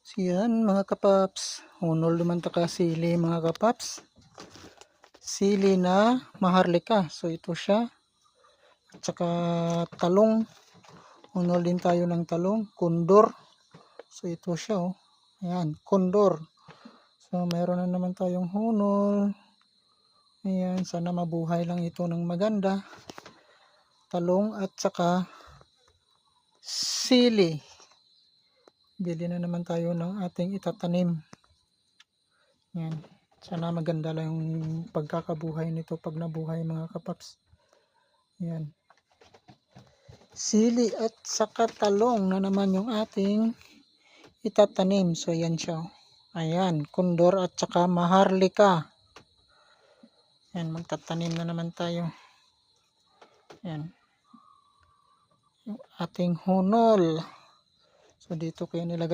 So yan mga kapaps, hunol naman ta ka sili mga kapaps. Sili na maharlika. So ito siya. At saka talong. Hunol din tayo ng talong. Kondor. So ito siya oh. Ayan, kondor. So mayroon na naman tayong hunol. Ayan, sana mabuhay lang ito ng maganda. Talong at saka sili. Bili na naman tayo ng ating itatanim. Yan. Sana maganda lang yung pagkakabuhay nito pag nabuhay mga kapaps. Yan. Sili at saka talong na naman yung ating itatanim. So yan siya. Ayan. Kondor at saka maharlika. Yan. Magtatanim na naman tayo. Yan. Yung ating hunol. So dito ko nilagay.